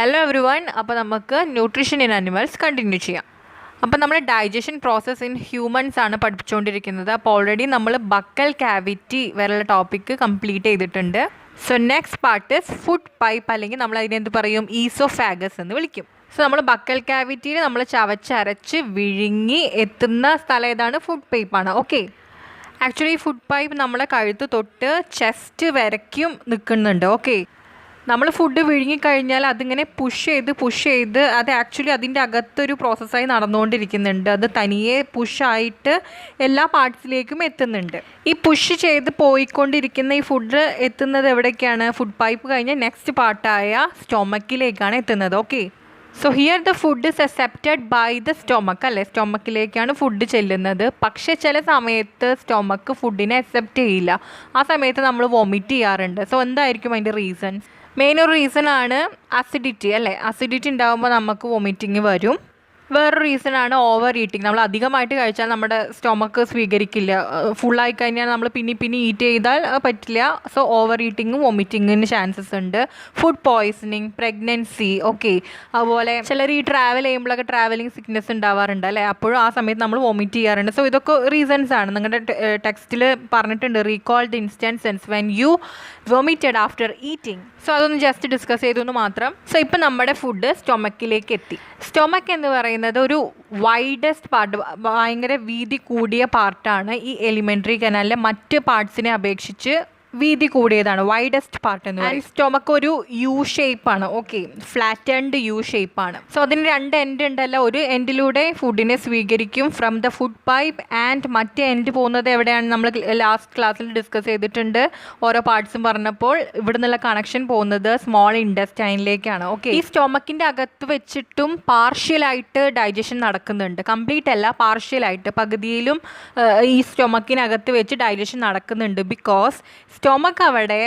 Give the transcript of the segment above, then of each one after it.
Hello every one. അപ്പോൾ നമുക്ക് nutrition in animals continue ചെയ്യാം. അപ്പോൾ നമ്മൾ ഡൈജഷൻ പ്രോസസ്സ് ഇൻ ഹ്യൂമൻസ് ആണ് പഠിച്ചുകൊണ്ടിരിക്കുന്നത്. അപ്പോൾ ഓൾറെഡി നമ്മൾ ബക്കൽ ക്യാവിറ്റി വരെയുള്ള ടോപ്പിക്ക് കംപ്ലീറ്റ് ചെയ്തിട്ടുണ്ട്. So next part is food pipe, അല്ലെങ്കിൽ നമ്മൾ അതിനെന്ത് പറയും, ഈസോഫാഗസ് എന്ന് വിളിക്കും. സോ നമ്മൾ ബക്കൽ ക്യാവിറ്റിയിൽ നമ്മൾ ചവച്ചരച്ച് വിഴുങ്ങി എത്തുന്ന സ്ഥലം ഏതാണ്? ഫുഡ് പൈപ്പാണ്. ഓക്കെ, ആക്ച്വലി ഫുഡ് പൈപ്പ് നമ്മളെ കഴുത്ത് തൊട്ട് ചെസ്റ്റ് വരയ്ക്കും നിൽക്കുന്നുണ്ട്. ഓക്കെ, നമ്മൾ ഫുഡ് വിഴുങ്ങിക്കഴിഞ്ഞാൽ അതിങ്ങനെ പുഷ് ചെയ്ത് അത് ആക്ച്വലി അതിൻ്റെ അകത്തൊരു പ്രോസസ്സായി നടന്നുകൊണ്ടിരിക്കുന്നുണ്ട്. അത് തനിയെ പുഷായിട്ട് എല്ലാ പാർട്സിലേക്കും എത്തുന്നുണ്ട്. ഈ പുഷ് ചെയ്ത് പോയിക്കൊണ്ടിരിക്കുന്ന ഈ ഫുഡ് എത്തുന്നത് എവിടേക്കാണ്? ഫുഡ് പൈപ്പ് കഴിഞ്ഞ് നെക്സ്റ്റ് പാർട്ടായ സ്റ്റൊമക്കിലേക്കാണ് എത്തുന്നത്. Okay, so here the food is accepted by the stomach, അല്ലേ? സ്റ്റൊമക്കിലേക്കാണ് ഫുഡ് ചെല്ലുന്നത്. പക്ഷേ ചില സമയത്ത് സ്റ്റൊമക്ക് ഫുഡിനെ അക്സെപ്റ്റ് ചെയ്യില്ല. ആ സമയത്ത് നമ്മൾ വൊമിറ്റ് ചെയ്യാറുണ്ട്. സോ എന്തായിരിക്കും അതിൻ്റെ റീസൺ? മെയിൻ ഒരു റീസണാണ് അസിഡിറ്റി, അല്ലേ? അസിഡിറ്റി ഉണ്ടാകുമ്പോൾ നമുക്ക് വൊമിറ്റിങ് വരും. വേറൊരു റീസണാണ് ഓവർ ഈറ്റിംഗ്. നമ്മൾ അധികമായിട്ട് കഴിച്ചാൽ നമ്മുടെ സ്റ്റൊമക്ക് സ്വീകരിക്കില്ല. ഫുള്ളായി കഴിഞ്ഞാൽ നമ്മൾ പിന്നെ ഈറ്റ് ചെയ്താൽ പറ്റില്ല. സോ ഓവർ ഈറ്റിങ്ങും വൊമിറ്റിങ്ങിന് ചാൻസസ് ഉണ്ട്. Food poisoning, pregnancy, okay. അതുപോലെ ചിലർ ഈ ട്രാവൽ ചെയ്യുമ്പോഴൊക്കെ ട്രാവലിംഗ് സിക്നെസ് ഉണ്ടാവാറുണ്ട്, അല്ലേ? അപ്പോഴും ആ സമയത്ത് നമ്മൾ വൊമിറ്റ് ചെയ്യാറുണ്ട്. സോ ഇതൊക്കെ റീസൺസ് ആണ്. നിങ്ങളുടെ ടെക്സ്റ്റിൽ പറഞ്ഞിട്ടുണ്ട്, recall the instances when you vomited after eating. So അതൊന്ന് ജസ്റ്റ് ഡിസ്കസ് ചെയ്തു മാത്രം. സോ ഇപ്പം നമ്മുടെ ഫുഡ് സ്റ്റൊമക്കിലേക്ക് എത്തി. സ്റ്റൊമക്ക് എന്ന് പറയുന്നത് ഒരു വൈഡസ്റ്റ് പാർട്ട്, ഭയങ്കര വീതി കൂടിയ പാർട്ടാണ്. ഈ എലിമെൻ്ററി കനാലിലെ മറ്റ് പാർട്സിനെ അപേക്ഷിച്ച് വീതി കൂടിയതാണ്, വൈഡസ്റ്റ് പാർട്ട് എന്ന് പറയുന്നത്. സ്റ്റൊമക്ക് ഒരു യു ഷേപ്പാണ്. ഓക്കെ, ഫ്ലാറ്റൻഡ് യു ഷേപ്പാണ്. സോ അതിന് രണ്ട് എൻഡ് ഉണ്ടല്ലോ. ഒരു എൻഡിലൂടെ ഫുഡിനെ സ്വീകരിക്കും from the food pipe, and മറ്റേ എൻഡ് പോകുന്നത് എവിടെയാണ്? നമ്മൾ ലാസ്റ്റ് ക്ലാസ്സിൽ ഡിസ്കസ് ചെയ്തിട്ടുണ്ട്. ഓരോ പാർട്സും പറഞ്ഞപ്പോൾ ഇവിടെ നിന്നുള്ള കണക്ഷൻ പോകുന്നത് സ്മോൾ ഇൻഡസ്റ്റൈനിലേക്കാണ്. ഓക്കെ, ഈ സ്റ്റൊമക്കിൻ്റെ അകത്ത് വെച്ചിട്ടും പാർഷ്യലായിട്ട് ഡൈജഷൻ നടക്കുന്നുണ്ട്. കംപ്ലീറ്റ് അല്ല, പാർഷ്യലായിട്ട് പകുതിയിലും ഈ സ്റ്റൊമക്കിനകത്ത് വെച്ച് ഡൈജഷൻ നടക്കുന്നുണ്ട്. ബിക്കോസ് സ്റ്റൊമക്ക് അവിടെ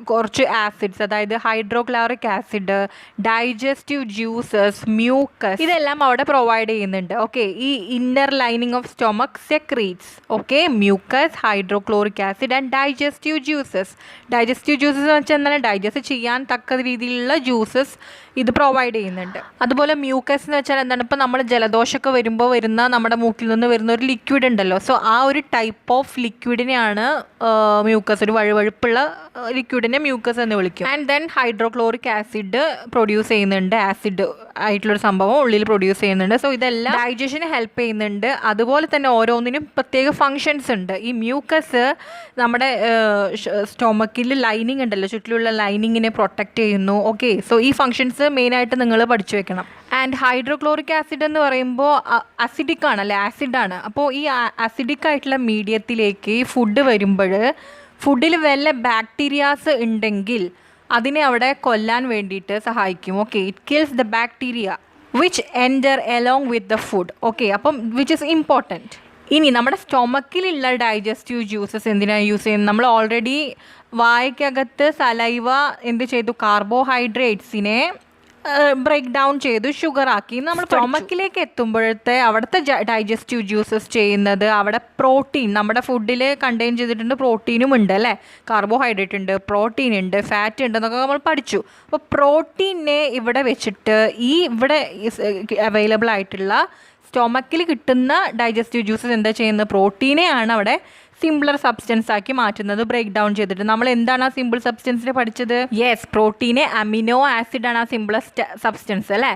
കുറച്ച് ആസിഡ്സ്, അതായത് hydrochloric acid, digestive juices, mucus, ഇതെല്ലാം അവിടെ പ്രൊവൈഡ് ചെയ്യുന്നുണ്ട്. ഓക്കെ, ഈ inner lining of stomach secretes, okay, mucus, hydrochloric acid and digestive juices. Digestive juices എന്ന് വെച്ചാൽ എന്താണ്? ഡൈജസ്റ്റ് ചെയ്യാൻ തക്ക രീതിയിലുള്ള ജ്യൂസസ് ഇത് പ്രൊവൈഡ് ചെയ്യുന്നുണ്ട്. അതുപോലെ മ്യൂക്കസ് എന്ന് വെച്ചാൽ എന്താണ്? ഇപ്പോൾ നമ്മൾ ജലദോഷമൊക്കെ വരുമ്പോൾ വരുന്ന നമ്മുടെ മൂക്കിൽ നിന്ന് വരുന്ന ഒരു ലിക്വിഡ് ഉണ്ടല്ലോ. സോ ആ ഒരു ടൈപ്പ് ഓഫ് ലിക്വിഡിനെയാണ് മ്യൂക്കസ്, ഒരു വഴുവഴുപ്പുള്ള ലിക്വിഡിനെ മ്യൂക്കസ് എന്ന് വിളിക്കും. And then hydrochloric acid produce ചെയ്യുന്നുണ്ട്. ആസിഡ് ആയിട്ടുള്ളൊരു സംഭവം ഉള്ളിൽ പ്രൊഡ്യൂസ് ചെയ്യുന്നുണ്ട്. സോ ഇതെല്ലാം ഡൈജഷന് ഹെൽപ്പ് ചെയ്യുന്നുണ്ട്. അതുപോലെ തന്നെ ഓരോന്നിനും പ്രത്യേക ഫങ്ഷൻസ് ഉണ്ട്. ഈ മ്യൂക്കസ് നമ്മുടെ സ്റ്റൊമക്കിൽ ലൈനിങ് ഉണ്ടല്ലോ, ചുറ്റിലുള്ള ലൈനിങ്ങിനെ പ്രൊട്ടക്റ്റ് ചെയ്യുന്നു. ഓക്കെ, സോ ഈ ഫങ്ഷൻസ് മെയിനായിട്ട് നിങ്ങൾ പഠിച്ചു വെക്കണം. ആൻഡ് ഹൈഡ്രോക്ലോറിക് ആസിഡ് എന്ന് പറയുമ്പോൾ അസിഡിക് ആണല്ലേ, ആസിഡാണ്. അപ്പോൾ ഈ അസിഡിക് ആയിട്ടുള്ള മീഡിയത്തിലേക്ക് ഈ ഫുഡ് വരുമ്പോൾ ഫുഡിൽ വല്ല ബാക്ടീരിയാസ് ഉണ്ടെങ്കിൽ അതിനെ അവിടെ കൊല്ലാൻ വേണ്ടിയിട്ട് സഹായിക്കും. Okay, it kills the bacteria which enter along with the food. Okay, അപ്പം വിച്ച് ഇസ് ഇമ്പോർട്ടൻറ്റ്. ഇനി നമ്മുടെ സ്റ്റൊമക്കിലുള്ള ഡൈജസ്റ്റീവ് ജ്യൂസസ് എന്തിനാണ് യൂസ് ചെയ്യുന്നത്? നമ്മൾ ഓൾറെഡി വായ്ക്കകത്ത് സലൈവ എന്ത് ചെയ്തു? കാർബോഹൈഡ്രേറ്റ്സിനെ ബ്രേക്ക് ഡൗൺ ചെയ്തു ഷുഗറാക്കി. നമ്മൾ സ്റ്റൊമക്കിലേക്ക് എത്തുമ്പോഴത്തെ അവിടുത്തെ ഡൈജസ്റ്റീവ് ജ്യൂസസ് ചെയ്യുന്നത് അവിടെ പ്രോട്ടീൻ, നമ്മുടെ ഫുഡിൽ കണ്ടെയ്ൻ ചെയ്തിട്ടുണ്ട്. പ്രോട്ടീനും ഉണ്ട്, അല്ലേ? കാർബോഹൈഡ്രേറ്റ് ഉണ്ട്, പ്രോട്ടീൻ ഉണ്ട്, ഫാറ്റ് ഉണ്ട് എന്നൊക്കെ നമ്മൾ പഠിച്ചു. അപ്പോൾ പ്രോട്ടീനെ ഇവിടെ വെച്ചിട്ട് ഇവിടെ അവൈലബിൾ ആയിട്ടുള്ള സ്റ്റൊമക്കിൽ കിട്ടുന്ന ഡൈജസ്റ്റീവ് ജ്യൂസസ് എന്താ ചെയ്യുന്നത്? പ്രോട്ടീനെയാണ് അവിടെ സിംപിളർ സബ്സ്റ്റൻസ് ആക്കി മാറ്റുന്നത്, ബ്രേക്ക് ഡൗൺ ചെയ്തിട്ട്. നമ്മൾ എന്താണ് ആ സിമ്പിൾ സബ്സ്റ്റൻസിനെ പഠിച്ചത്? യെസ്, പ്രോട്ടീനെ അമിനോ ആസിഡ് ആണ് ആ സിംപിളസ്റ്റ് സബ്സ്റ്റൻസ്, അല്ലേ?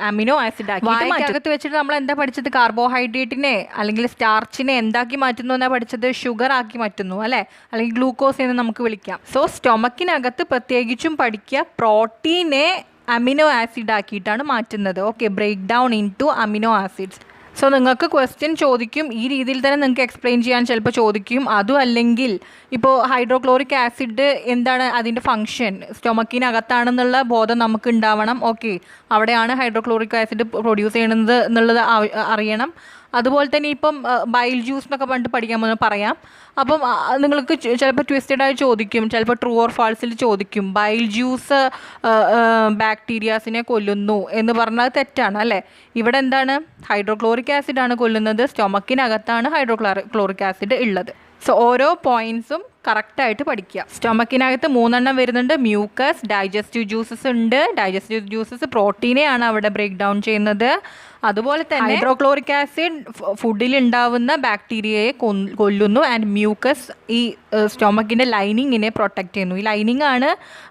അമിനോ ആസിഡ് ആക്കി അകത്ത് വെച്ചിട്ട് നമ്മൾ എന്താ പഠിച്ചത്? കാർബോഹൈഡ്രേറ്റിനെ അല്ലെങ്കിൽ സ്റ്റാർച്ചിനെ എന്താക്കി മാറ്റുന്നു എന്നാണ് പഠിച്ചത്? ഷുഗർ ആക്കി മാറ്റുന്നു, അല്ലേ? അല്ലെങ്കിൽ ഗ്ലൂക്കോസ് എന്ന് നമുക്ക് വിളിക്കാം. സോ സ്റ്റൊമക്കിനകത്ത് പ്രത്യേകിച്ചും പഠിക്കുക, പ്രോട്ടീനെ അമിനോ ആസിഡ് ആക്കിയിട്ടാണ് മാറ്റുന്നത്. Okay, break down into amino acids. So നിങ്ങൾക്ക് ക്വസ്റ്റ്യൻ ചോദിക്കും, ഈ രീതിയിൽ തന്നെ നിങ്ങൾക്ക് എക്സ്പ്ലെയിൻ ചെയ്യാൻ ചിലപ്പോൾ ചോദിക്കും. അതും അല്ലെങ്കിൽ ഇപ്പോൾ ഹൈഡ്രോക്ലോറിക് ആസിഡ് എന്താണ് അതിൻ്റെ ഫങ്ഷൻ, സ്റ്റൊമക്കിനകത്താണെന്നുള്ള ബോധം നമുക്ക് ഉണ്ടാവണം. ഓക്കെ, അവിടെയാണ് ഹൈഡ്രോക്ലോറിക് ആസിഡ് പ്രൊഡ്യൂസ് ചെയ്യണത് എന്നുള്ളത് അറിയണം. അതുപോലെ തന്നെ ഇപ്പം ബൈൽ ജ്യൂസ് എന്നൊക്കെ പറഞ്ഞിട്ട് പഠിക്കാൻ പറയാം. അപ്പം നിങ്ങൾക്ക് ചിലപ്പോൾ ട്വിസ്റ്റഡായി ചോദിക്കും, ചിലപ്പോൾ ട്രൂ ഓർ ഫാൾസിൽ ചോദിക്കും, ബൈൽ ജ്യൂസ് ബാക്ടീരിയാസിനെ കൊല്ലുന്നു എന്ന് പറഞ്ഞാൽ തെറ്റാണ്, അല്ലേ? ഇവിടെ എന്താണ്? ഹൈഡ്രോക്ലോറിക് ആസിഡാണ് കൊല്ലുന്നത്. സ്റ്റൊമക്കിനകത്താണ് ഹൈഡ്രോക്ലോറിക് ആസിഡ് ഉള്ളത്. സോ ഓരോ പോയിന്റ്സും കറക്റ്റായിട്ട് പഠിക്കുക. സ്റ്റൊമക്കിനകത്ത് 3 എണ്ണം വരുന്നുണ്ട്. മ്യൂക്കസ്, ഡൈജസ്റ്റീവ് ജ്യൂസസ് ഉണ്ട്. ഡൈജസ്റ്റീവ് ജ്യൂസസ് പ്രോട്ടീനെയാണ് അവിടെ ബ്രേക്ക് ഡൗൺ ചെയ്യുന്നത്. അതുപോലെ തന്നെ ഹൈഡ്രോക്ലോറിക് ആസിഡ് ഫുഡിൽ ഉണ്ടാവുന്ന ബാക്ടീരിയയെ കൊല്ലുന്നു. ആൻഡ് മ്യൂക്കസ് ഈ സ്റ്റൊമക്കിൻ്റെ ലൈനിങ്ങിനെ പ്രൊട്ടക്റ്റ് ചെയ്യുന്നു. ഈ ലൈനിങ് ആണ്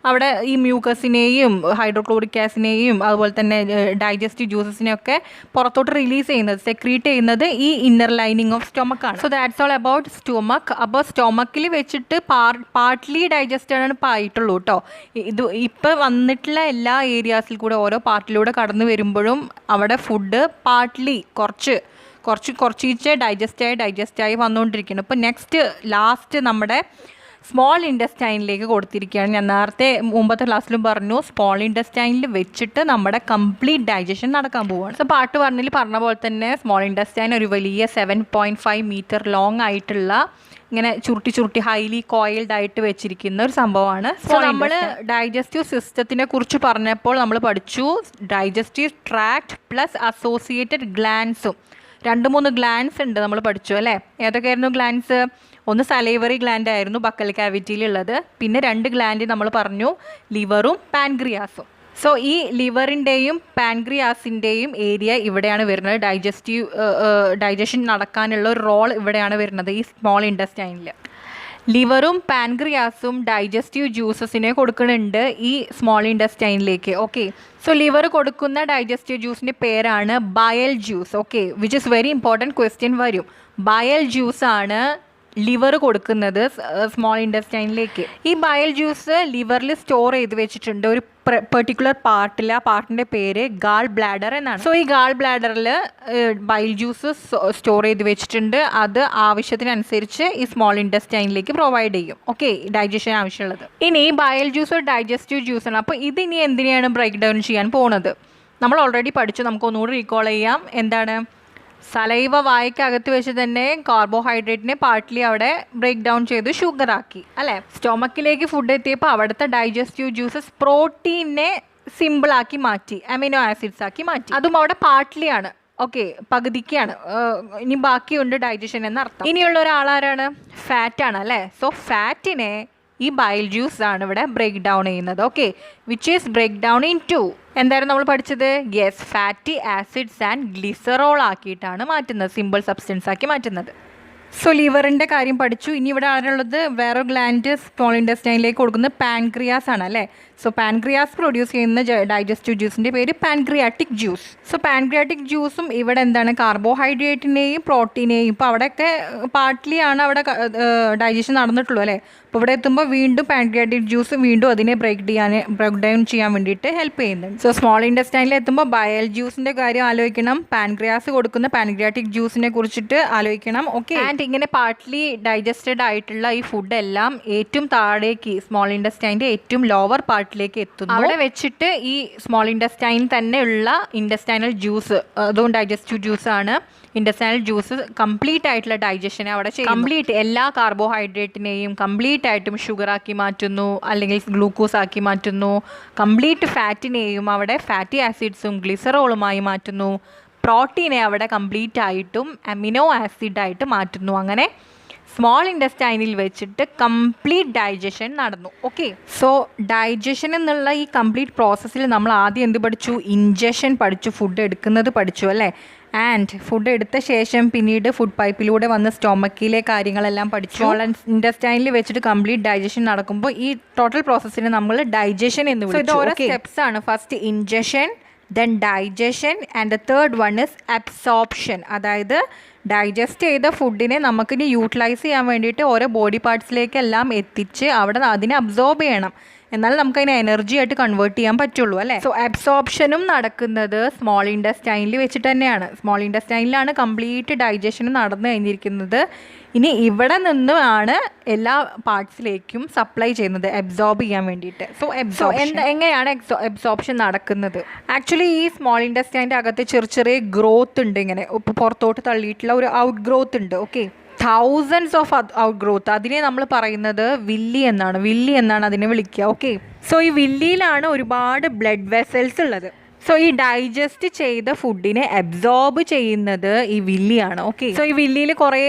അവിടെ ഈ മ്യൂക്കസിനെയും ഹൈഡ്രോക്ലോറിക് ആസിഡിനെയും അതുപോലെ തന്നെ ഡൈജസ്റ്റീവ് ജ്യൂസസിനെയൊക്കെ പുറത്തോട്ട് റിലീസ് ചെയ്യുന്നത്, സെക്രീറ്റ് ചെയ്യുന്നത് ഈ ഇന്നർ ലൈനിങ് ഓഫ് സ്റ്റൊമക്കാണ്. So that's all about stomach. അപ്പോൾ സ്റ്റൊമക്കിൽ വെച്ചിട്ട് പാർട്ട്ലി ഡൈജസ്റ്റഡ് ആണ് ഇപ്പോൾ ആയിട്ടുള്ളൂ കേട്ടോ. ഇത് ഇപ്പോൾ വന്നിട്ടുള്ള എല്ലാ ഏരിയാസിൽ കൂടെ ഓരോ പാർട്ടിലൂടെ കടന്നു വരുമ്പോഴും അവിടെ ഫുഡ് പാർട്ട്ലി കുറച്ചീച്ചെ ഡൈജസ്റ്റായി വന്നുകൊണ്ടിരിക്കുന്നു. ഇപ്പോൾ ലാസ്റ്റ് നമ്മുടെ സ്മോൾ ഇൻറ്റസ്റ്റൈനിലേക്ക് കൊടുത്തിരിക്കുകയാണ്. ഞാൻ നേരത്തെ മുമ്പത്തെ ക്ലാസ്സിലും പറഞ്ഞു, സ്മോൾ ഇൻറ്റസ്റ്റൈനിൽ വെച്ചിട്ട് നമ്മുടെ കംപ്ലീറ്റ് ഡൈജഷൻ നടക്കാൻ പോവുകയാണ്. സോ പാർട്ട് 1 പറഞ്ഞ പോലെ തന്നെ സ്മോൾ ഇൻറ്റസ്റ്റൈൻ ഒരു വലിയ 7.5 മീറ്റർ ലോങ് ആയിട്ടുള്ള ഇങ്ങനെ ചുരുട്ടി ഹൈലി കോയിൽഡ് ആയിട്ട് വെച്ചിരിക്കുന്ന ഒരു സംഭവമാണ്. സോ നമ്മൾ ഡൈജസ്റ്റീവ് സിസ്റ്റത്തിനെ കുറിച്ച് പറഞ്ഞപ്പോൾ നമ്മൾ പഠിച്ചു ഡൈജസ്റ്റീവ് ട്രാക്ട് പ്ലസ് അസോസിയേറ്റഡ് ഗ്ലാൻസും 2-3 ഗ്ലാൻസ് ഉണ്ട് നമ്മൾ പഠിച്ചു അല്ലേ. ഏതൊക്കെയായിരുന്നു ഗ്ലാൻസ്? ഒന്ന് സലൈവറി ഗ്ലാൻഡ് ആയിരുന്നു ബക്കൽ ക്യാവിറ്റിയിലുള്ളത്. പിന്നെ 2 ഗ്ലാൻഡ് നമ്മൾ പറഞ്ഞു, ലിവറും പാൻക്രിയാസും. സോ ഈ ലിവറിൻ്റെയും പാൻക്രിയാസിൻ്റെയും ഏരിയ ഇവിടെയാണ് വരുന്നത്. ഡൈജഷൻ നടക്കാനുള്ള ഒരു റോൾ ഇവിടെയാണ് വരുന്നത് ഈ സ്മോൾ ഇൻറ്റസ്റ്റൈനിൽ. ലിവറും പാൻക്രിയാസും ഡൈജസ്റ്റീവ് ജ്യൂസസിനെ കൊടുക്കുന്നുണ്ട് ഈ സ്മോൾ ഇൻറ്റസ്റ്റൈനിലേക്ക്. ഓക്കെ, സോ ലിവർ കൊടുക്കുന്ന ഡൈജസ്റ്റീവ് ജ്യൂസിൻ്റെ പേരാണ് bile juice. Okay, which is very important question വരും. ബയൽ ജ്യൂസാണ് ലിവർ കൊടുക്കുന്നത് സ്മോൾ ഇൻറ്റസ്റ്റൈനിലേക്ക്. ഈ ബയൽ ജ്യൂസ് ലിവറിൽ സ്റ്റോർ ചെയ്ത് വെച്ചിട്ടുണ്ട് ഒരു പെർട്ടിക്കുലർ പാർട്ടിൽ. ആ പാർട്ടിൻ്റെ പേര് ഗാൾ ബ്ലാഡർ എന്നാണ്. സോ ഈ ഗാൾ ബ്ലാഡറിൽ ബയൽ ജ്യൂസ് സ്റ്റോർ ചെയ്ത് വെച്ചിട്ടുണ്ട്. അത് ആവശ്യത്തിനനുസരിച്ച് ഈ സ്മോൾ ഇൻറ്റസ്റ്റൈനിലേക്ക് പ്രൊവൈഡ് ചെയ്യും. ഓക്കെ, ഡൈജഷൻ ആവശ്യമുള്ളത്. ഇനി ബയൽ ജ്യൂസ് ഒരു ഡൈജസ്റ്റീവ് ജ്യൂസാണ്. അപ്പോൾ ഇതിനി എന്തിനെയാണ് ബ്രേക്ക് ഡൗൺ ചെയ്യാൻ പോകുന്നത്? നമ്മൾ ഓൾറെഡി പഠിച്ചു, നമുക്ക് ഒന്നുകൂടി റീകോൾ ചെയ്യാം. എന്താണ്? സലൈവ വായ്ക്കകത്ത് വെച്ച് തന്നെ കാർബോഹൈഡ്രേറ്റിനെ പാർട്ട്ലി അവിടെ ബ്രേക്ക് ഡൗൺ ചെയ്ത് ഷുഗറാക്കി അല്ലേ. സ്റ്റൊമക്കിലേക്ക് ഫുഡ് എത്തിയപ്പോൾ അവിടുത്തെ ഡൈജസ്റ്റീവ് ജ്യൂസസ് പ്രോട്ടീനെ സിമ്പിളാക്കി മാറ്റി, അമിനോ ആസിഡ്സ് ആക്കി മാറ്റി. അതും അവിടെ പാർട്ട്ലിയാണ്. ഓക്കെ, പകുതിക്കാണ്. ഇനി ബാക്കിയുണ്ട് ഡൈജഷൻ എന്നർത്ഥം. ഇനിയുള്ള ഒരാളാരാണ്? ഫാറ്റാണ് അല്ലേ. സോ ഫാറ്റിനെ ഈ ബൈൽ ജ്യൂസ് ആണ് ഇവിടെ ബ്രേക്ക് ഡൗൺ ചെയ്യുന്നത്. Okay, which is break down in 2. എന്തായിരുന്നു നമ്മൾ പഠിച്ചത്? Yes, fatty acids and glycerol ആക്കിയിട്ടാണ് മാറ്റുന്നത്, സിമ്പിൾ സബ്സ്റ്റൻസ് ആക്കി മാറ്റുന്നത്. സോ ലിവറിൻ്റെ കാര്യം പഠിച്ചു. ഇനി ഇവിടെ ആരുള്ളത്? വേറെ ഗ്ലാൻഡ് സ്മോൾ ഇൻറ്റസ്റ്റൈനിലേക്ക് കൊടുക്കുന്നത് പാൻക്രിയാസ് ആണ് അല്ലേ. സോ പാൻക്രിയാസ് പ്രൊഡ്യൂസ് ചെയ്യുന്ന ഡൈജസ്റ്റീവ് ജ്യൂസിൻ്റെ പേര് പാൻക്രിയാറ്റിക് ജ്യൂസ്. സോ പാൻക്രിയാറ്റിക് ജ്യൂസും ഇവിടെ എന്താണ്? കാർബോഹൈഡ്രേറ്റിനെയും പ്രോട്ടീനെയും, ഇപ്പോൾ അവിടെയൊക്കെ പാർട്ട്ലി ആണ് അവിടെ ഡൈജഷൻ നടന്നിട്ടുള്ളൂ അല്ലേ. അപ്പോൾ ഇവിടെ എത്തുമ്പോൾ വീണ്ടും പാൻക്രിയാറ്റിക് ജ്യൂസ് വീണ്ടും അതിനെ ബ്രേക്ക് ഡൗൺ ചെയ്യാൻ വേണ്ടിയിട്ട് ഹെൽപ്പ് ചെയ്യുന്നുണ്ട്. സോ സ്മോൾ ഇൻറ്റസ്റ്റൈനിൽ എത്തുമ്പോൾ ബയൽ ജ്യൂസിൻ്റെ കാര്യം ആലോചിക്കണം, പാൻക്രിയാസ് കൊടുക്കുന്ന പാൻക്രിയാറ്റിക് ജ്യൂസിനെ കുറിച്ചിട്ട് ആലോചിക്കണം. ഓക്കെ, ആൻഡ് ഇങ്ങനെ പാർട്ട്ലി ഡൈജസ്റ്റഡ് ആയിട്ടുള്ള ഈ ഫുഡ് എല്ലാം ഏറ്റവും താഴേക്ക് സ്മോൾ ഇൻറ്റസ്റ്റൈൻ്റെ ഏറ്റവും ലോവർ പാർട്ടിലേക്ക് എത്തുന്നു. അവിടെ വെച്ചിട്ട് ഈ സ്മോൾ ഇൻറ്റസ്റ്റൈൻ തന്നെ ഉള്ള ഇൻറ്റസ്റ്റൈനൽ ജ്യൂസ്, അതും ഡൈജസ്റ്റീവ് ജ്യൂസാണ്. ഇൻറ്റസ്റ്റൈനൽ ജ്യൂസ് കംപ്ലീറ്റ് ആയിട്ടുള്ള ഡൈജഷനെ അവിടെ കംപ്ലീറ്റ് എല്ലാ കാർബോഹൈഡ്രേറ്റിനെയും കംപ്ലീറ്റ് ആയിട്ടും ഷുഗറാക്കി മാറ്റുന്നു, അല്ലെങ്കിൽ ഗ്ലൂക്കോസ് ആക്കി മാറ്റുന്നു. കംപ്ലീറ്റ് ഫാറ്റിനെയും അവിടെ ഫാറ്റി ആസിഡ്സും ഗ്ലിസറോളുമായി മാറ്റുന്നു. പ്രോട്ടീനെ അവിടെ കംപ്ലീറ്റ് ആയിട്ടും അമിനോ ആസിഡായിട്ട് മാറ്റുന്നു. അങ്ങനെ സ്മോൾ ഇൻറ്റസ്റ്റൈനിൽ വെച്ചിട്ട് കംപ്ലീറ്റ് ഡൈജഷൻ നടന്നു. ഓക്കെ, സോ ഡൈജഷൻ എന്നുള്ള ഈ കംപ്ലീറ്റ് പ്രോസസ്സിൽ നമ്മൾ ആദ്യം എന്ത് പഠിച്ചു? ഇൻജഷൻ പഠിച്ചു, ഫുഡ് എടുക്കുന്നത് പഠിച്ചു അല്ലേ. ആൻഡ് ഫുഡ് എടുത്ത ശേഷം പിന്നീട് ഫുഡ് പൈപ്പിലൂടെ വന്ന് സ്റ്റൊമക്കിലെ കാര്യങ്ങളെല്ലാം പഠിച്ചു. സ്മോൾ ഇൻറ്റസ്റ്റൈനിൽ വെച്ചിട്ട് കംപ്ലീറ്റ് ഡൈജഷൻ നടക്കുമ്പോൾ ഈ ടോട്ടൽ പ്രോസസ്സിനെ നമ്മൾ ഡൈജഷൻ എന്ന് വിളിച്ചു. ഇത് ഓരോ സ്റ്റെപ്സ് ആണ്. First injection, then digestion, and the third one is absorption. അതായത് ഡൈജസ്റ്റ് ചെയ്ത ഫുഡിനെ നമുക്കിനി യൂട്ടിലൈസ് ചെയ്യാൻ വേണ്ടിയിട്ട് ഓരോ ബോഡി പാർട്സിലേക്കെല്ലാം എത്തിച്ച് അവിടെ അതിനെ അബ്സോർബ് ചെയ്യണം. എന്നാൽ നമുക്കതിനെ എനർജി ആയിട്ട് കൺവേർട്ട് ചെയ്യാൻ പറ്റുള്ളൂ അല്ലേ. സോ അബ്സോർപ്ഷനും നടക്കുന്നത് സ്മോൾ ഇൻറ്റസ്റ്റൈനിൽ വെച്ചിട്ട് തന്നെയാണ്. സ്മോൾ ഇൻറ്റസ്റ്റൈനിലാണ് കംപ്ലീറ്റ് ഡൈജഷനും നടന്നു കഴിഞ്ഞിരിക്കുന്നത്. ഇനി ഇവിടെ നിന്നുമാണ് എല്ലാ പാർട്സിലേക്കും സപ്ലൈ ചെയ്യുന്നത് അബ്സോർബ് ചെയ്യാൻ വേണ്ടിയിട്ട്. സോ എങ്ങനെയാണ് അബ്സോർപ്ഷൻ നടക്കുന്നത്? ആക്ച്വലി ഈ സ്മോൾ ഇൻറ്റസ്റ്റൈൻ്റെ അകത്ത് ചെറിയ ഗ്രോത്ത് ഉണ്ട്, ഇങ്ങനെ പുറത്തോട്ട് തള്ളിയിട്ടുള്ള ഒരു ഔട്ട് ഗ്രോത്ത് ഉണ്ട്. Okay, thousands of out growth. അതിനെ നമ്മൾ പറയുന്നത് വില്ലി എന്നാണ് അതിനെ വിളിക്കുക. ഓക്കെ, സോ ഈ വില്ലിയിലാണ് ഒരുപാട് ബ്ലഡ് വെസൽസ് ഉള്ളത്. സോ ഈ ഡൈജസ്റ്റ് ചെയ്ത ഫുഡിനെ അബ്സോർബ് ചെയ്യുന്നത് ഈ വില്ലിയാണ്. ഓക്കെ, സോ ഈ വില്ലിയിൽ കുറേ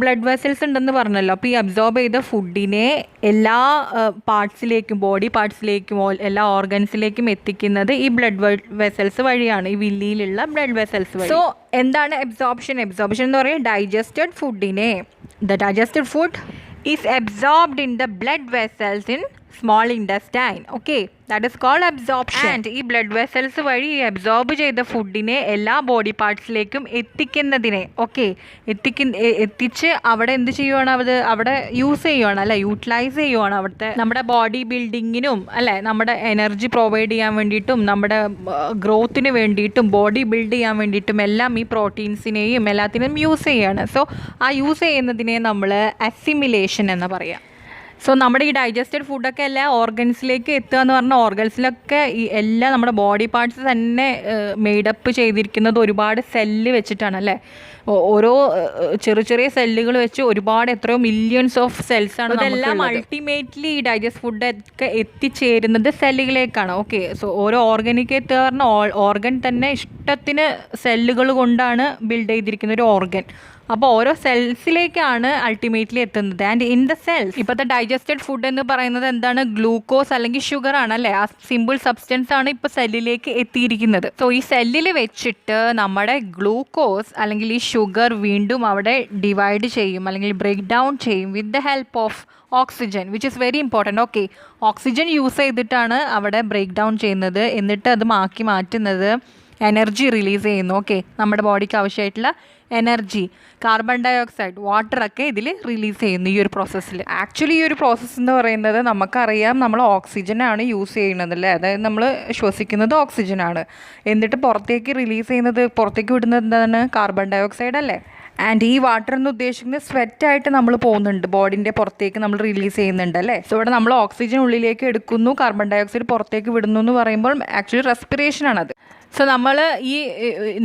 ബ്ലഡ് വെസൽസ് ഉണ്ടെന്ന് പറഞ്ഞല്ലോ. അപ്പോൾ ഈ അബ്സോർബ് ചെയ്ത ഫുഡിനെ എല്ലാ പാർട്സിലേക്കും, ബോഡി പാർട്സിലേക്കും, എല്ലാ ഓർഗൻസിലേക്കും എത്തിക്കുന്നത് ഈ ബ്ലഡ് വെസൽസ് വഴിയാണ്, ഈ വില്ലിയിലുള്ള ബ്ലഡ് വെസൽസ് വഴി. സോ എന്താണ് അബ്സോർപ്ഷൻ? അബ്സോർപ്ഷൻ എന്ന് പറയുന്നത് ഡൈജസ്റ്റഡ് ഫുഡിനെ, the digested food is absorbed in the blood vessels in small intestine. Okay, that is called absorption. And ഈ ബ്ലഡ് വെസൽസ് വഴി ഈ അബ്സോർബ് ചെയ്ത ഫുഡിനെ എല്ലാ ബോഡി പാർട്സിലേക്കും എത്തിക്കുന്നതിനെ, ഓക്കെ, എത്തിച്ച് അവിടെ എന്ത് ചെയ്യുവാണ്? അവിടെ യൂസ് ചെയ്യുവാണ്, അല്ലെ, യൂട്ടിലൈസ് ചെയ്യുവാണ്. അവിടുത്തെ നമ്മുടെ ബോഡി ബിൽഡിങ്ങിനും, അല്ലെ, നമ്മുടെ എനർജി പ്രൊവൈഡ് ചെയ്യാൻ വേണ്ടിയിട്ടും, നമ്മുടെ ഗ്രോത്തിന് വേണ്ടിയിട്ടും, ബോഡി ബിൽഡ് ചെയ്യാൻ വേണ്ടിയിട്ടും എല്ലാം ഈ പ്രോട്ടീൻസിനെയും എല്ലാത്തിനും യൂസ് ചെയ്യാണ്. സോ ആ യൂസ് ചെയ്യുന്നതിനെ നമ്മൾ അസിമിലേഷൻ എന്ന് പറയാം. സോ നമ്മുടെ ഈ ഡൈജസ്റ്റഡ് ഫുഡൊക്കെ എല്ലാ ഓർഗൻസിലേക്ക് എത്തുക എന്ന് പറഞ്ഞാൽ, ഓർഗൻസിലൊക്കെ ഈ എല്ലാ നമ്മുടെ ബോഡി പാർട്സ് തന്നെ മെയ്ഡപ്പ് ചെയ്തിരിക്കുന്നത് ഒരുപാട് സെല്ല് വെച്ചിട്ടാണ്, അല്ലേ. ഓരോ ചെറിയ സെല്ലുകൾ വെച്ച് ഒരുപാട് എത്രയോ മില്യൺസ് ഓഫ് സെൽസാണ്. ഇതെല്ലാം അൾട്ടിമേറ്റ്ലി ഈ ഡൈജസ്റ്റ് ഫുഡൊക്കെ എത്തിച്ചേരുന്നത് സെല്ലുകളിലേക്കാണ്. ഓക്കെ, സോ ഓരോ ഓർഗനിക്ക് എത്തുക പറഞ്ഞാൽ ഓർഗൻ തന്നെ ഇഷ്ടത്തിന് സെല്ലുകൾ കൊണ്ടാണ് ബിൽഡ് ചെയ്തിരിക്കുന്ന ഒരു ഓർഗൻ. അപ്പോൾ ഓരോ സെൽസിലേക്കാണ് അൾട്ടിമേറ്റ്ലി എത്തുന്നത്. ആൻഡ് ഇൻ ദ സെൽസ് ഇപ്പോഴത്തെ ഡൈജസ്റ്റഡ് ഫുഡ് എന്ന് പറയുന്നത് എന്താണ്? ഗ്ലൂക്കോസ് അല്ലെങ്കിൽ ഷുഗർ ആണ്, അല്ലേ. ആ സിമ്പിൾ സബ്സ്റ്റൻസ് ആണ് ഇപ്പോൾ സെല്ലിലേക്ക് എത്തിയിരിക്കുന്നത്. സോ ഈ സെല്ലിൽ വെച്ചിട്ട് നമ്മുടെ ഗ്ലൂക്കോസ് അല്ലെങ്കിൽ ഈ ഷുഗർ വീണ്ടും അവിടെ ഡിവൈഡ് ചെയ്യും അല്ലെങ്കിൽ ബ്രേക്ക് ഡൗൺ ചെയ്യും with the help of oxygen, which is very important. Okay, oxygen use ചെയ്തിട്ടാണ് അവിടെ ബ്രേക്ക് ഡൗൺ ചെയ്യുന്നത്. എന്നിട്ട് അത് മാറ്റുന്നത് എനർജി റിലീസ് ചെയ്യുന്നു. ഓക്കെ, നമ്മുടെ ബോഡിക്ക് ആവശ്യമായിട്ടുള്ള എനർജി, കാർബൺ ഡൈ ഓക്സൈഡ്, വാട്ടറൊക്കെ ഇതിൽ റിലീസ് ചെയ്യുന്നു ഈ ഒരു പ്രോസസ്സിൽ. ആക്ച്വലി ഈ ഒരു പ്രോസസ്സ് എന്ന് പറയുന്നത് നമുക്കറിയാം, നമ്മൾ ഓക്സിജനാണ് യൂസ് ചെയ്യുന്നത്, അല്ലേ. അതായത് നമ്മൾ ശ്വസിക്കുന്നത് ഓക്സിജനാണ്. എന്നിട്ട് പുറത്തേക്ക് റിലീസ് ചെയ്യുന്നത്, പുറത്തേക്ക് വിടുന്നത് എന്താണ്? കാർബൺ ഡൈ ഓക്സൈഡ്, അല്ലേ. ആൻഡ് ഈ വാട്ടർ എന്ന് ഉദ്ദേശിക്കുന്നത് സ്വെറ്റായിട്ട് നമ്മൾ പോകുന്നുണ്ട്, ബോഡിൻ്റെ പുറത്തേക്ക് നമ്മൾ റിലീസ് ചെയ്യുന്നുണ്ട്, അല്ലേ. സോ ഇവിടെ നമ്മൾ ഓക്സിജൻ ഉള്ളിലേക്ക് എടുക്കുന്നു, കാർബൺ ഡൈ ഓക്സൈഡ് പുറത്തേക്ക് വിടുന്നു എന്ന് പറയുമ്പോൾ ആക്ച്വലി റെസ്പിറേഷനാണത്. സോ നമ്മൾ ഈ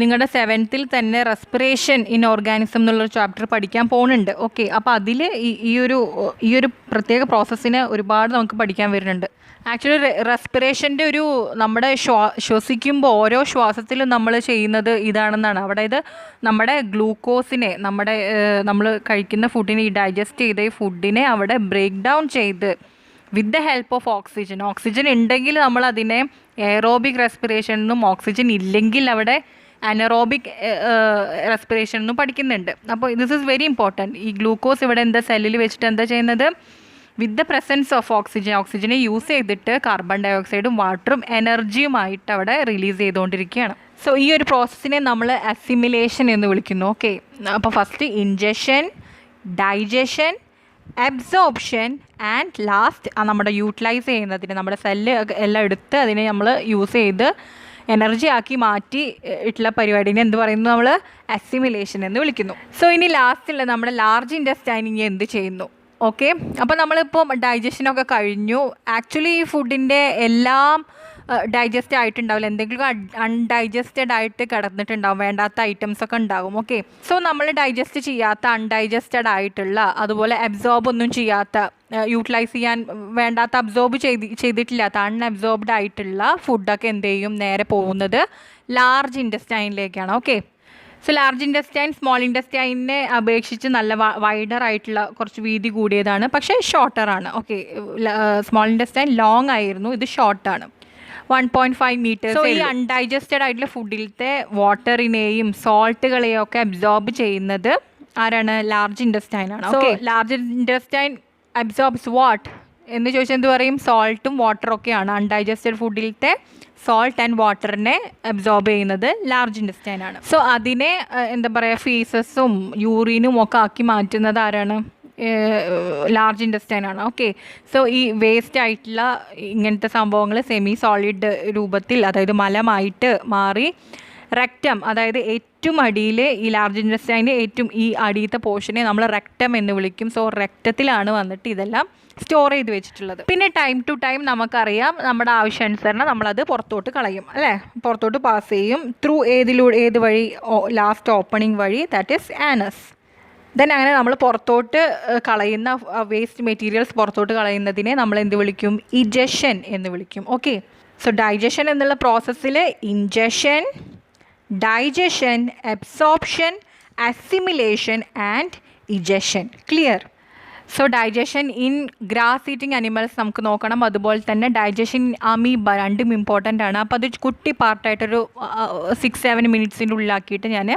നിങ്ങളുടെ 7th തന്നെ റെസ്പിറേഷൻ ഇൻ ഓർഗാനിസം എന്നുള്ളൊരു ചാപ്റ്റർ പഠിക്കാൻ പോകുന്നുണ്ട്. ഓക്കെ, അപ്പോൾ അതിൽ ഈ ഒരു പ്രത്യേക പ്രോസസ്സിനെ ഒരുപാട് നമുക്ക് പഠിക്കാൻ വരുന്നുണ്ട്. ആക്ച്വലി റെസ്പിറേഷൻ്റെ നമ്മുടെ ശ്വസിക്കുമ്പോൾ ഓരോ ശ്വാസത്തിലും നമ്മൾ ചെയ്യുന്നത് ഇതാണെന്നാണ്. അതായത് നമ്മുടെ ഗ്ലൂക്കോസിനെ, നമ്മൾ കഴിക്കുന്ന ഫുഡിനെ, ഈ ഡൈജസ്റ്റ് ചെയ്ത ഈ ഫുഡിനെ അവിടെ ബ്രേക്ക് ഡൗൺ ചെയ്ത് with the help of oxygen. Oxygen ഉണ്ടെങ്കിൽ നമ്മൾ അതിനെ എയറോബിക് റെസ്പിറേഷൻ എന്നും, ഓക്സിജൻ ഇല്ലെങ്കിൽ അവിടെ അനറോബിക് റെസ്പിറേഷൻ എന്നും പഠിക്കുന്നുണ്ട്. അപ്പോൾ ദിസ് ഈസ് വെരി ഇമ്പോർട്ടൻറ്റ്. ഈ ഗ്ലൂക്കോസ് ഇവിടെ സെല്ലിൽ വെച്ചിട്ട് എന്താ ചെയ്യുന്നത്? വിത്ത് ദ പ്രസൻസ് ഓഫ് ഓക്സിജനെ യൂസ് ചെയ്തിട്ട് കാർബൺ ഡൈ ഓക്സൈഡും വാട്ടറും എനർജിയുമായിട്ട് അവിടെ റിലീസ് ചെയ്തുകൊണ്ടിരിക്കുകയാണ്. സോ ഈ ഒരു പ്രോസസ്സിനെ നമ്മൾ അസിമിലേഷൻ എന്ന് വിളിക്കുന്നു. ഓക്കെ, അപ്പോൾ first injection, digestion, absorption and last നമ്മുടെ യൂട്ടിലൈസ് ചെയ്യുന്നതിന്, നമ്മുടെ സെല്ല് എല്ലാം എടുത്ത് അതിനെ നമ്മൾ യൂസ് ചെയ്ത് എനർജി ആക്കി മാറ്റി ഇട്ടുള്ള പരിപാടിനെ എന്ത് പറയുന്നു? നമ്മൾ അസിമിലേഷൻ എന്ന് വിളിക്കുന്നു. സോ ഇനി ലാസ്റ്റുള്ള നമ്മുടെ ലാർജ് ഇൻറ്റസ്റ്റൈനിങ് എന്ത് ചെയ്യുന്നു? ഓക്കെ, അപ്പോൾ നമ്മളിപ്പോൾ ഡൈജഷനൊക്കെ കഴിഞ്ഞു. ആക്ച്വലി ഈ ഫുഡിൻ്റെ എല്ലാം ഡൈജസ്റ്റ് ആയിട്ടുണ്ടാവില്ല, എന്തെങ്കിലും അൺഡൈജസ്റ്റഡ് ആയിട്ട് കിടന്നിട്ടുണ്ടാവും, വേണ്ടാത്ത ഐറ്റംസ് ഒക്കെ ഉണ്ടാകും. ഓക്കെ, സോ നമ്മൾ ഡൈജസ്റ്റ് ചെയ്യാത്ത, അൺഡൈജസ്റ്റഡ് ആയിട്ടുള്ള, അതുപോലെ അബ്സോർബ് ഒന്നും ചെയ്യാത്ത, യൂട്ടിലൈസ് ചെയ്യാൻ വേണ്ടാത്ത, അബ്സോർബ് ചെയ്തിട്ടില്ലാത്ത, അൺഅബ്സോർബ്ഡ് ആയിട്ടുള്ള ഫുഡൊക്കെ എന്ത് ചെയ്യും? നേരെ പോകുന്നത് ലാർജ് ഇൻറ്റസ്റ്റൈനിലേക്കാണ്. Okay, so large intestine small ഇൻറ്റസ്റ്റൈനെ അപേക്ഷിച്ച് നല്ല വൈഡർ ആയിട്ടുള്ള, കുറച്ച് വീതി കൂടിയതാണ്, പക്ഷേ ഷോർട്ടറാണ്. ഓക്കെ, സ്മോൾ ഇൻറ്റസ്റ്റൈൻ ലോങ് ആയിരുന്നു, ഇത് ഷോർട്ടാണ്, 1.5 meters. സോ ഈ അൺഡൈജസ്റ്റഡ് ആയിട്ടുള്ള ഫുഡിലത്തെ വാട്ടറിനെയും സോൾട്ടുകളെയും ഒക്കെ അബ്സോർബ് ചെയ്യുന്നത് ആരാണ്? ലാർജ് ഇൻറ്റസ്റ്റൈൻ ആണ്. So large intestine absorbs what എന്ന് ചോദിച്ചാൽ എന്ത് പറയും? സോൾട്ടും വാട്ടറും ഒക്കെയാണ്. അൺഡൈജസ്റ്റഡ് ഫുഡിലത്തെ സോൾട്ട് ആൻഡ് വാട്ടറിനെ അബ്സോർബ് ചെയ്യുന്നത് ലാർജ് ഇൻറ്റസ്റ്റൈൻ ആണ്. സോ അതിനെ എന്താ പറയുക, ഫീസസും യൂറിനും ഒക്കെ ആക്കി മാറ്റുന്നത് ആരാണ്? ലാർജ് ഇൻറ്റസ്റ്റൈൻ ആണ്. ഓക്കെ, സോ ഈ വേസ്റ്റ് ആയിട്ടുള്ള ഇങ്ങനത്തെ സംഭവങ്ങൾ സെമി സോളിഡ് രൂപത്തിൽ, അതായത് മലമായിട്ട് മാറി റെക്റ്റം, അതായത് ഏറ്റവും അടിയിൽ ഈ ലാർജ് ഇൻറ്റസ്റ്റൈൻ്റെ ഏറ്റവും ഈ അടിയത്തെ പോർഷനെ നമ്മൾ റെക്റ്റം എന്ന് വിളിക്കും. സോ റെക്റ്റത്തിലാണ് വന്നിട്ട് ഇതെല്ലാം സ്റ്റോർ ചെയ്ത് വെച്ചിട്ടുള്ളത്. പിന്നെ ടൈം ടു ടൈം നമുക്കറിയാം, നമ്മുടെ ആവശ്യാനുസരണം നമ്മളത് പുറത്തോട്ട് കളയും, അല്ലേ, പുറത്തോട്ട് പാസ് ചെയ്യും. ത്രൂ ഏത് വഴി? ലാസ്റ്റ് ഓപ്പണിംഗ് വഴി, ദാറ്റ് ഈസ് ആനസ്. ദെൻ അങ്ങനെ നമ്മൾ പുറത്തോട്ട് കളയുന്ന വേസ്റ്റ് മെറ്റീരിയൽസ് പുറത്തോട്ട് കളയുന്നതിനെ നമ്മൾ എന്ത് വിളിക്കും? ഇജഷൻ എന്ന് വിളിക്കും. ഓക്കെ, സോ ഡൈജഷൻ എന്നുള്ള പ്രോസസ്സിൽ injection, digestion, absorption, assimilation and egestion. Clear? So digestion in grass eating animals നമുക്ക് നോക്കണം. അതുപോലെ തന്നെ ഡൈജഷൻ അമീബ രണ്ടും ഇമ്പോർട്ടൻ്റ് ആണ്. അപ്പോൾ അത് കുട്ടി പാർട്ടായിട്ടൊരു 6-7 മിനിറ്റ്സിൻ്റെ ഉള്ളിലാക്കിയിട്ട് ഞാൻ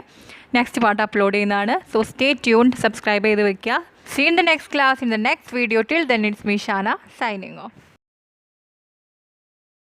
നെക്സ്റ്റ് പാർട്ട് അപ്ലോഡ് ചെയ്യുന്നതാണ്. സോ സ്റ്റേ ട്യൂൺഡ്, സബ്സ്ക്രൈബ് ചെയ്ത് വെക്കുക. See in the next class, in the next video. Till then it's me Shana signing of.